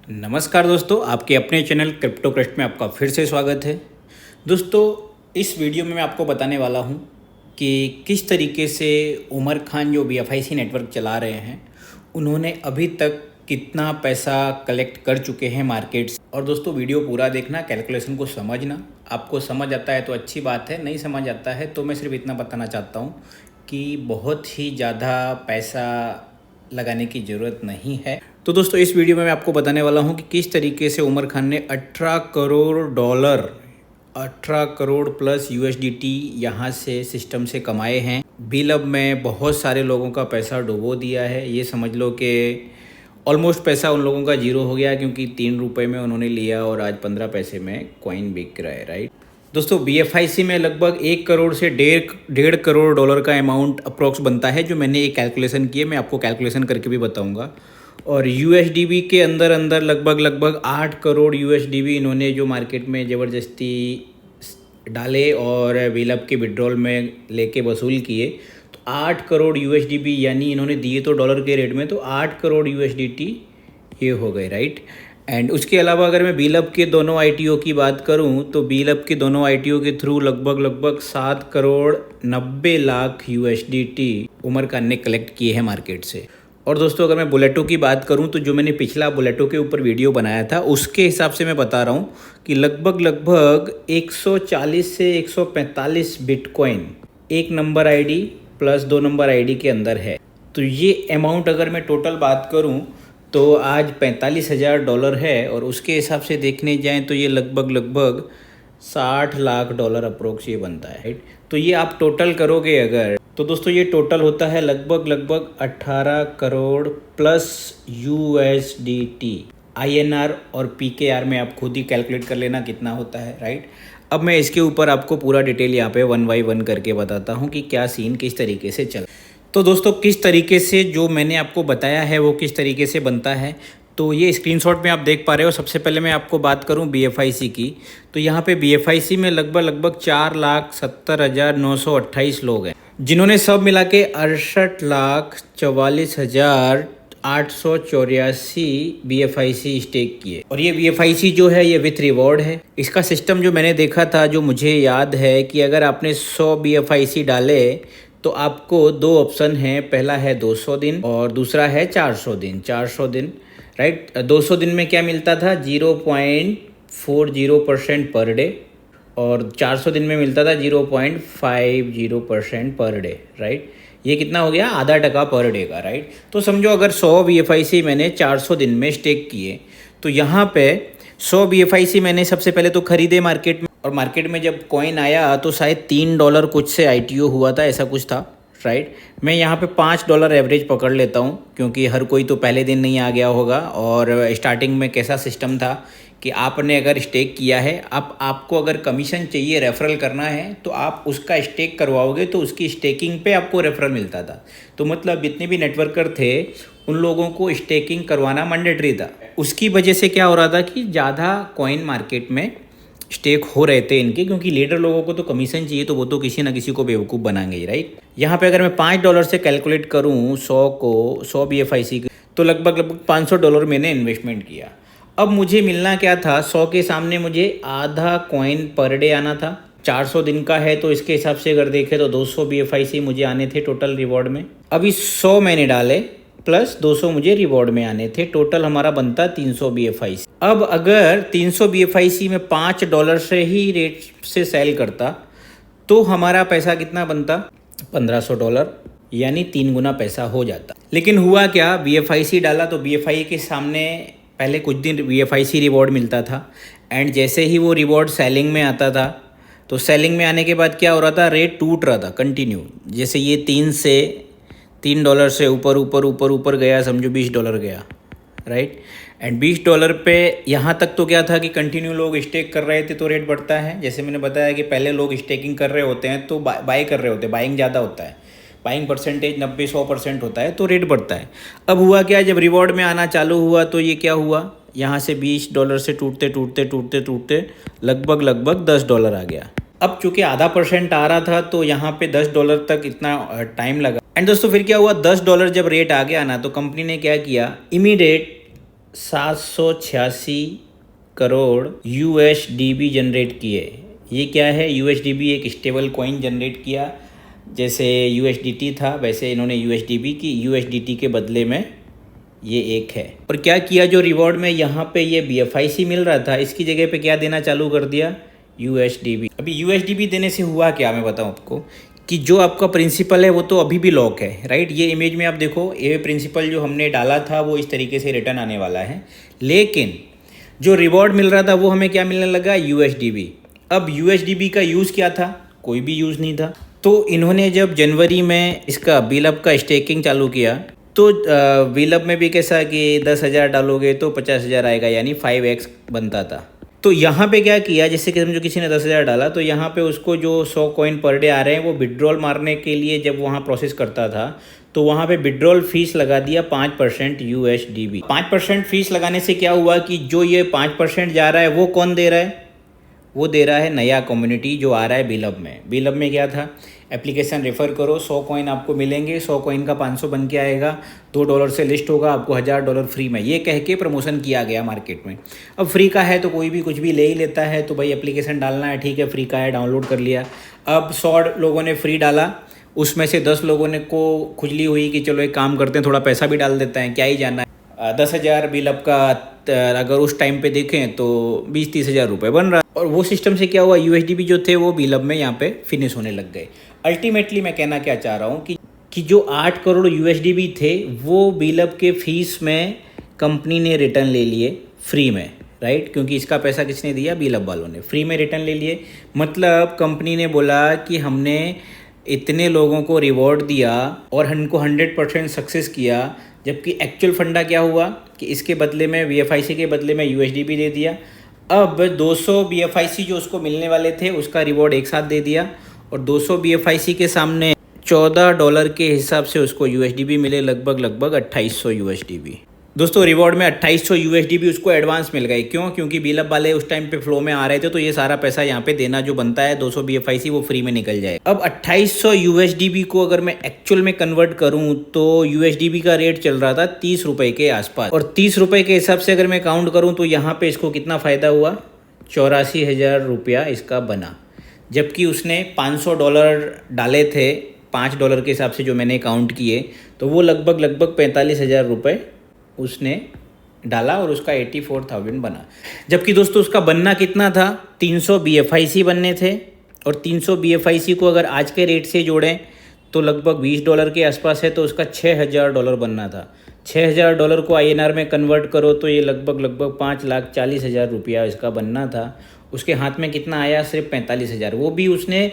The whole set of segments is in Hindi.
नमस्कार दोस्तों, आपके अपने चैनल क्रिप्टो क्रस्ट में आपका फिर से स्वागत है। दोस्तों, इस वीडियो में मैं आपको बताने वाला हूं कि किस तरीके से उमर खान जो BFIC नेटवर्क चला रहे हैं, उन्होंने अभी तक कितना पैसा कलेक्ट कर चुके हैं मार्केट से। और दोस्तों, वीडियो पूरा देखना, कैलकुलेशन को समझना। आपको समझ आता है तो अच्छी बात है, नहीं समझ आता है तो मैं सिर्फ इतना बताना चाहता हूँ कि बहुत ही ज़्यादा पैसा लगाने की ज़रूरत नहीं है। तो दोस्तों, इस वीडियो में मैं आपको बताने वाला हूं कि किस तरीके से उमर खान ने $18 करोड़ 18 करोड़ प्लस USDT यहाँ से सिस्टम से कमाए हैं। बिलब में बहुत सारे लोगों का पैसा डुबो दिया है। ये समझ लो कि ऑलमोस्ट पैसा उन लोगों का जीरो हो गया, क्योंकि 3 रुपये में उन्होंने लिया और आज 15 पैसे में कॉइन बिक रहा है, राइट। दोस्तों, BFIC में लगभग 1 करोड़ से डेढ़ करोड़ डॉलर का अमाउंट अप्रोक्स बनता है, जो मैंने एक कैलकुलेशन की है। मैं आपको कैलकुलेशन करके भी बताऊंगा। और USDB के अंदर लगभग 8 करोड़ USDB इन्होंने जो मार्केट में ज़बरदस्ती डाले और बिलब के विड्रॉल में लेके वसूल किए, तो 8 करोड़ USDB, यानी इन्होंने दिए तो डॉलर के रेट में, तो 8 करोड़ USDT ये हो गए, राइट। एंड उसके अलावा अगर मैं बिलब के दोनों ITO की बात करूं, तो बिलब के दोनों ITO के थ्रू लगभग 7 करोड़ 90 लाख USDT उमर खान ने कलेक्ट किए हैं मार्केट से। और दोस्तों, अगर मैं बुलेटो की बात करूं, तो जो मैंने पिछला बुलेटो के ऊपर वीडियो बनाया था, उसके हिसाब से मैं बता रहा हूं कि लगभग 140 से 145 बिटकॉइन एक number ID plus 2 number ID के अंदर है। तो ये अमाउंट अगर मैं टोटल बात करूं तो आज $45,000 है, और उसके हिसाब से देखने जाएं तो ये लगभग 60 लाख डॉलर अप्रोक्स ये बनता है, राइट। तो ये आप टोटल करोगे अगर, तो दोस्तों ये टोटल होता है लगभग 18 करोड़ प्लस USDT। INR और PKR में आप खुद ही कैलकुलेट कर लेना कितना होता है, राइट। अब मैं इसके ऊपर आपको पूरा डिटेल यहाँ पे 1 बाय 1 करके बताता हूँ कि क्या सीन किस तरीके से चल। तो दोस्तों, किस तरीके से जो मैंने आपको बताया है वो किस तरीके से बनता है, तो ये स्क्रीनशॉट में आप देख पा रहे हो। सबसे पहले मैं आपको बात करूं BFIC की, तो यहाँ पे BFIC में लगभग 4,70,928 लोग हैं, जिन्होंने सब मिला के 68,44,884 BFIC स्टेक किए। और ये BFIC जो है ये विथ रिवॉर्ड है। इसका सिस्टम जो मैंने देखा था, जो मुझे याद है कि अगर आपने 100 BFIC डाले तो आपको 2 ऑप्शन हैं। पहला है 200 दिन और दूसरा है 400 दिन। 400 दिन, राइट। 200 दिन में क्या मिलता था? 0.40% पर डे, और 400 दिन में मिलता था 0.50% पर डे, राइट। ये कितना हो गया? आधा टका पर डे का, राइट। तो समझो अगर 100 BFIC मैंने 400 दिन में स्टेक किए, तो यहाँ पे 100 BFIC मैंने सबसे पहले तो खरीदे मार्केट में, और मार्केट में जब कॉइन आया तो शायद $3 कुछ से ITO हुआ था, ऐसा कुछ था, राइट। मैं यहाँ पे $5 एवरेज पकड़ लेता हूँ, क्योंकि हर कोई तो पहले दिन नहीं आ गया होगा। और स्टार्टिंग में कैसा सिस्टम था कि आपने अगर स्टेक किया है, आपको अगर कमीशन चाहिए, रेफरल करना है, तो आप उसका स्टेक करवाओगे तो उसकी स्टेकिंग पे आपको रेफरल मिलता था। तो मतलब जितने भी नेटवर्कर थे उन लोगों को स्टेकिंग करवाना मैंडेटरी था। उसकी वजह से क्या हो रहा था कि ज़्यादा कॉइन मार्केट में स्टेक हो रहे थे इनके, क्योंकि लीडर लोगों को तो कमीशन चाहिए, तो वो तो किसी ना किसी को बेवकूफ़ बनाएंगे ही, राइट। यहाँ पे अगर मैं $5 से कैलकुलेट करूँ 100 BFIC की, तो लगभग $500 मैंने इन्वेस्टमेंट किया। अब मुझे मिलना क्या था? 100 के सामने मुझे आधा कॉइन पर डे आना था। 400 दिन का है तो इसके हिसाब से अगर देखें तो 200 BFIC मुझे आने थे टोटल रिवॉर्ड में। अभी 100 मैंने डाले प्लस 200 मुझे रिवॉर्ड में आने थे, टोटल हमारा बनता 300 BFIC। अब अगर 300 BFIC में $5 से ही रेट से सेल करता तो हमारा पैसा कितना बनता? $1,500, यानी 3 गुना पैसा हो जाता। लेकिन हुआ क्या? BFIC डाला तो BFIC के सामने पहले कुछ दिन BFIC रिवॉर्ड मिलता था, एंड जैसे ही वो रिवॉर्ड सेलिंग में आता था, तो सेलिंग में आने के बाद क्या हो रहा था? रेट टूट रहा था कंटिन्यू। जैसे ये $3 से ऊपर गया, समझो $20 गया, राइट। एंड $20 पे यहाँ तक तो क्या था कि कंटिन्यू लोग स्टेक कर रहे थे तो रेट बढ़ता है। जैसे मैंने बताया कि पहले लोग स्टेकिंग कर रहे होते हैं तो बाय कर रहे होते हैं, बाइंग ज़्यादा होता है, बाइंग परसेंटेज 90-100% होता है, तो रेट बढ़ता है। अब हुआ क्या? जब रिवॉर्ड में आना चालू हुआ तो ये क्या हुआ? यहाँ से $20 से टूटते लगभग $10 आ गया। अब चूंकि आधा % आ रहा था तो यहाँ पे $10 तक इतना टाइम लगा। एंड दोस्तों, फिर क्या हुआ? $10 जब रेट आ गया ना, तो कंपनी ने क्या किया? इमीडिएट 786 करोड़ USDB जनरेट किए। ये क्या है? USDB एक स्टेबल कॉइन जनरेट किया, जैसे USDT था वैसे इन्होंने USDB की, USDT के बदले में ये एक है। और क्या किया, जो रिवॉर्ड में यहाँ पे ये BFIC मिल रहा था इसकी जगह पे क्या देना चालू कर दिया? USDB। अभी USDB देने से हुआ क्या, मैं बताऊँ आपको, कि जो आपका प्रिंसिपल है वो तो अभी भी लॉक है, राइट। ये इमेज में आप देखो, ये प्रिंसिपल जो हमने डाला था वो इस तरीके से रिटर्न आने वाला है, लेकिन जो रिवॉर्ड मिल रहा था वो हमें क्या मिलने लगा? USDB। अब USDB का यूज़ क्या था? कोई भी यूज़ नहीं था। तो इन्होंने जब जनवरी में इसका बिलअप का स्टेकिंग चालू किया तो बिलअप में भी कैसा कि 10,000 डालोगे तो 50,000 आएगा, यानी 5x बनता था। तो यहाँ पे क्या किया, जैसे कि समझो किसी ने 10,000 डाला तो यहाँ पे उसको जो 100 कॉइन पर डे आ रहे हैं वो विड्रॉल मारने के लिए जब वहाँ प्रोसेस करता था तो वहाँ पे विड्रॉल फीस लगा दिया 5% USDB। 5% फीस लगाने से क्या हुआ कि जो ये 5% जा रहा है वो कौन दे रहा है? वो दे रहा है नया कम्युनिटी जो आ रहा है बिलअप में। बिलअप में क्या था? एप्लीकेशन रेफ़र करो, 100 कॉइन आपको मिलेंगे, 100 कॉइन का 500 बन के आएगा, $2 से लिस्ट होगा, आपको $1000 फ्री में, ये कह के प्रमोशन किया गया मार्केट में। अब फ्री का है तो कोई भी कुछ भी ले ही लेता है, तो भाई एप्लीकेशन डालना है, ठीक है, फ्री का है, डाउनलोड कर लिया। अब 100 लोगों ने फ्री डाला, उसमें से 10 लोगों ने को खुजली हुई कि चलो एक काम करते हैं, थोड़ा पैसा भी डाल देते हैं, क्या ही जाना है। 10,000 बिलअप का अगर उस टाइम पे देखें तो 20-30 हज़ार रुपये बन रहा। और वो सिस्टम से क्या हुआ, USDB जो थे वो बिलअप में यहाँ पे फिनिश होने लग गए। अल्टीमेटली मैं कहना क्या चाह रहा हूँ कि जो 8 करोड़ USDB थे वो बिलअप के फीस में कंपनी ने रिटर्न ले लिए फ्री में, राइट, क्योंकि इसका पैसा किसने दिया? बिलअप वालों ने फ्री में रिटर्न ले लिए। मतलब कंपनी ने बोला कि हमने इतने लोगों को रिवॉर्ड दिया और हमको 100% सक्सेस किया, जबकि एक्चुअल फंडा क्या हुआ कि इसके बदले में BFIC के बदले में USDB दे दिया। अब 200 BFIC जो उसको मिलने वाले थे उसका रिवॉर्ड एक साथ दे दिया, और 200 BFIC के सामने $14 के हिसाब से उसको USDB मिले, लगभग 2800 USDB। दोस्तों रिवॉर्ड में 2800 USDB उसको एडवांस मिल गए। क्यों? क्योंकि बिलअप वाले उस टाइम पे फ्लो में आ रहे थे, तो ये सारा पैसा यहाँ पे देना जो बनता है 200 BFIC वो फ्री में निकल जाए। अब 2800 USDB को अगर मैं एक्चुअल में कन्वर्ट करूँ तो USDB का रेट चल रहा था 30 रुपये के आसपास, और 30 रुपये के हिसाब से अगर मैं काउंट करूँ तो यहाँ पे इसको कितना फ़ायदा हुआ? 84,000 रुपया इसका बना। जबकि उसने $500 डाले थे, $5 के हिसाब से जो मैंने काउंट किए, तो वो लगभग 45,000 रुपये उसने डाला और उसका 84,000 बना। जबकि दोस्तों उसका बनना कितना था? 300 BFIC बनने थे, और 300 BFIC को अगर आज के रेट से जोड़ें तो लगभग $20 के आसपास है, तो उसका $6,000 बनना था। $6,000 को INR में कन्वर्ट करो तो ये लगभग 5,40,000 रुपया इसका बनना था। उसके हाथ में कितना आया? सिर्फ 45,000। वो भी उसने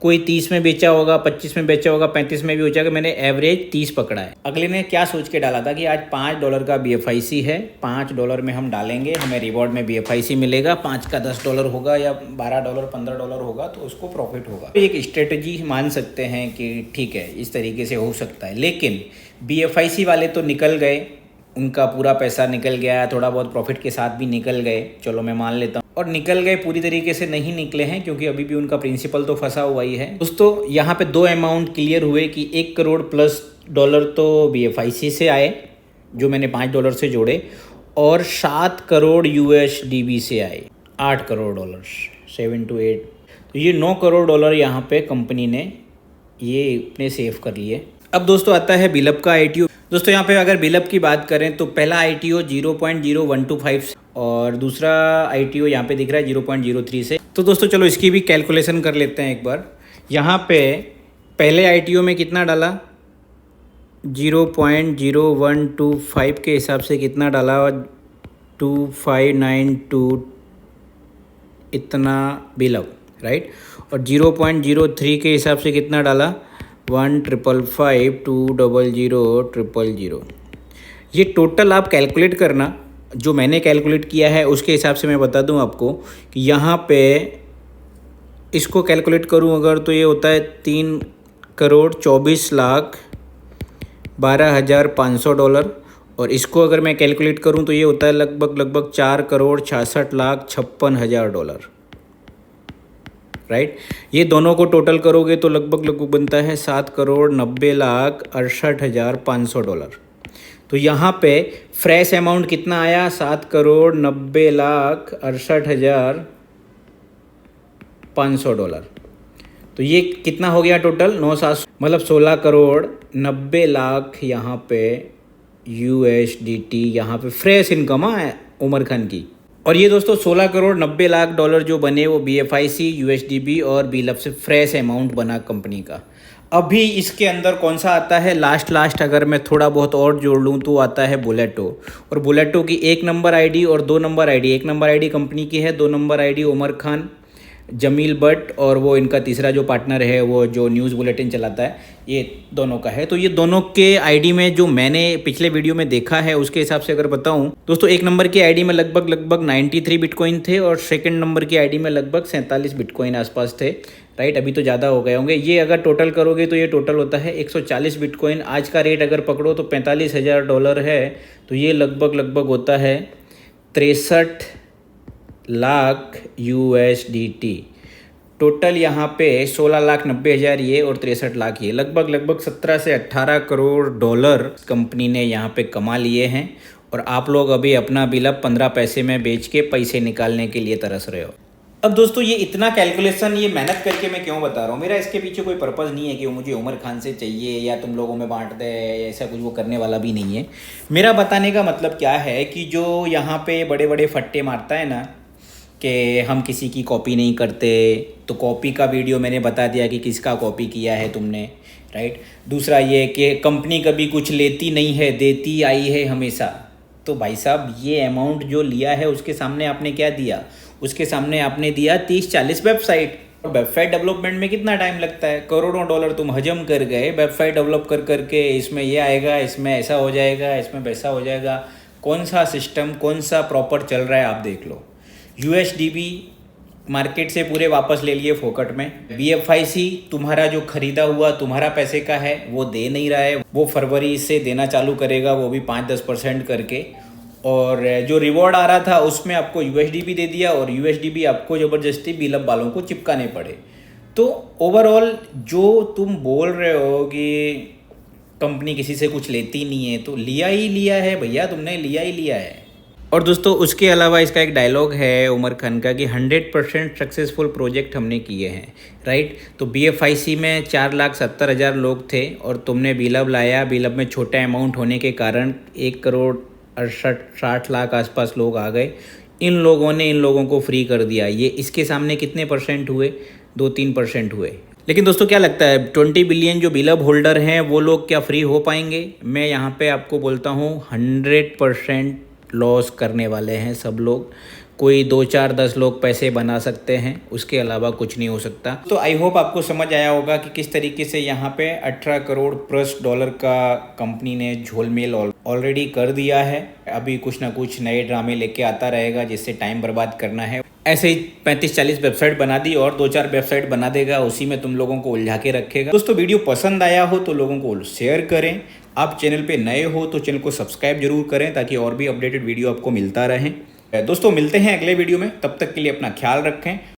कोई 30 में बेचा होगा, 25 में बेचा होगा, 35 में भी हो जाएगा, मैंने एवरेज 30 पकड़ा है। अगले ने क्या सोच के डाला था कि आज $5 का BFIC है, $5 में हम डालेंगे, हमें रिवॉर्ड में BFIC मिलेगा, 5 का $10 होगा या $12 $15 होगा, तो उसको प्रॉफिट होगा। एक स्ट्रेटजी मान सकते हैं कि ठीक है इस तरीके से हो सकता है, लेकिन BFIC वाले तो निकल गए, उनका पूरा पैसा निकल गया, थोड़ा बहुत प्रॉफिट के साथ भी निकल गए, चलो मैं मान लेता हूँ। और निकल गए, पूरी तरीके से नहीं निकले हैं क्योंकि अभी भी उनका प्रिंसिपल तो फंसा हुआ ही है। दोस्तों यहाँ पे 2 अमाउंट क्लियर हुए कि $1 करोड़ प्लस तो BFIC से आए जो मैंने $5 से जोड़े, और 7 करोड़ USDB से आए, $8 करोड़, 7 to 8, तो ये $9 करोड़ यहाँ पे कंपनी ने ये अपने सेव कर लिए। अब दोस्तों आता है बिलअप का ITO। दोस्तों यहाँ पे अगर बिलअप की बात करें तो पहला ITO 0.0125 और दूसरा ITO यहाँ पे दिख रहा है 0.03 से। तो दोस्तों चलो इसकी भी कैलकुलेशन कर लेते हैं एक बार। यहाँ पे पहले ITO में कितना डाला? 0.0125 के हिसाब से कितना डाला? 2592 इतना बिलअप, राइट। और 0.03 के हिसाब से कितना डाला? 15552000000। ये टोटल आप कैलकुलेट करना, जो मैंने कैलकुलेट किया है उसके हिसाब से मैं बता दूं आपको कि यहाँ पे इसको कैलकुलेट करूं अगर तो ये होता है $3,24,12,500, और इसको अगर मैं कैलकुलेट करूं तो ये होता है लगभग $4,66,56,000, राइट। ये दोनों को टोटल करोगे तो लगभग बनता है $7,90,68,500। तो यहाँ पे फ्रेश अमाउंट कितना आया, 7,90,68,500 तो ये कितना हो गया टोटल, 9,700 मतलब 16,90,00,000 यहाँ पे USDT यहाँ पे फ्रेश इनकम है उमर खान की। और ये दोस्तों 16,90,00,000 डॉलर जो बने वो BFIC, USDB और BLUF से फ्रेश अमाउंट बना कंपनी का। अभी इसके अंदर कौन सा आता है लास्ट अगर मैं थोड़ा बहुत और जोड़ लूँ तो आता है बुलेटो। और बुलेटो की 1 नंबर आईडी और 2 number ID, 1 number ID company की है, 2 नंबर आईडी उमर खान, जमील भट्ट और वो इनका तीसरा जो पार्टनर है वो जो न्यूज़ बुलेटिन चलाता है, ये दोनों का है। तो ये दोनों के आईडी में जो मैंने पिछले वीडियो में देखा है उसके हिसाब से अगर बताऊं दोस्तों, 1 नंबर की आईडी में लगभग 93 बिटकॉइन थे और सेकंड नंबर की आईडी में लगभग 47 बिटकॉइन आसपास थे, राइट। अभी तो ज़्यादा हो गए होंगे। ये अगर टोटल करोगे तो ये टोटल होता है 140 बिटकॉइन। आज का रेट अगर पकड़ो तो 45,000 डॉलर है, तो ये लगभग होता है 63 लाख USDT। टोटल यहाँ पे 16,90,000 ये और 63 लाख ये, लगभग 17 से 18 करोड़ डॉलर कंपनी ने यहाँ पे कमा लिए हैं। और आप लोग अभी अपना बिलअप 15 पैसे में बेच के पैसे निकालने के लिए तरस रहे हो। अब दोस्तों ये इतना कैलकुलेशन, ये मेहनत करके मैं क्यों बता रहा हूँ, मेरा इसके पीछे कोई पर्पज़ नहीं है कि वो मुझे उमर खान से चाहिए या तुम लोगों में बांट दे, ऐसा कुछ वो करने वाला भी नहीं है। मेरा बताने का मतलब क्या है कि जो यहाँ पे बड़े बड़े फट्टे मारता है ना कि हम किसी की कॉपी नहीं करते, तो कॉपी का वीडियो मैंने बता दिया कि किसका कॉपी किया है तुमने, राइट। दूसरा ये कि कंपनी कभी कुछ लेती नहीं है, देती आई है हमेशा। तो भाई साहब ये अमाउंट जो लिया है उसके सामने आपने क्या दिया, उसके सामने आपने दिया 30-40 वेबसाइट। और वेबसाइट डेवलपमेंट में कितना टाइम लगता है, करोड़ों डॉलर तुम हजम कर गए वेबसाइट डेवलप कर करके, इसमें ये आएगा, इसमें ऐसा हो जाएगा, इसमें वैसा हो जाएगा। कौन सा सिस्टम, कौन सा प्रॉपर चल रहा है आप देख लो। USDB मार्केट से पूरे वापस ले लिए फोकट में। BFIC तुम्हारा जो खरीदा हुआ तुम्हारा पैसे का है वो दे नहीं रहा है, वो फरवरी से देना चालू करेगा, वो भी 5-10% करके। और जो रिवॉर्ड आ रहा था उसमें आपको USDB दे दिया और USDB आपको ज़बरदस्ती BLUF वालों को चिपकाने पड़े। तो ओवरऑल जो तुम बोल रहे हो कि कंपनी किसी से कुछ लेती नहीं है, तो लिया ही लिया है भैया, तुमने लिया ही लिया है। और दोस्तों उसके अलावा इसका एक डायलॉग है उमर खान का कि 100% सक्सेसफुल प्रोजेक्ट हमने किए हैं, राइट। तो BFIC में 4,70,000 लोग थे और तुमने BLUF लाया। BLUF में छोटा अमाउंट होने के कारण 1,68,60,00,000 आसपास लोग आ गए। इन लोगों ने इन लोगों को फ्री कर दिया। ये इसके सामने कितने परसेंट हुए, 2-3% हुए। लेकिन दोस्तों क्या लगता है 20 बिलियन जो BLUF होल्डर हैं वो लोग क्या फ्री हो पाएंगे? मैं यहाँ पे आपको बोलता हूँ 100% लॉस करने वाले हैं सब लोग। कोई 2-4-10 लोग पैसे बना सकते हैं, उसके अलावा कुछ नहीं हो सकता। तो आई होप आपको समझ आया होगा कि किस तरीके से यहाँ पे 18 करोड़ प्लस डॉलर का कंपनी ने झोलमेल ऑलरेडी कर दिया है। अभी कुछ ना कुछ नए ड्रामे लेके आता रहेगा जिससे टाइम बर्बाद करना है। ऐसे ही 35-40 वेबसाइट बना दी और 2-4 वेबसाइट बना देगा, उसी में तुम लोगों को उलझा के रखेगा। दोस्तों वीडियो पसंद आया हो तो लोगों को शेयर करें। आप चैनल पे नए हो तो चैनल को सब्सक्राइब जरूर करें ताकि और भी अपडेटेड वीडियो आपको मिलता रहे। दोस्तों मिलते हैं अगले वीडियो में, तब तक के लिए अपना ख्याल रखें।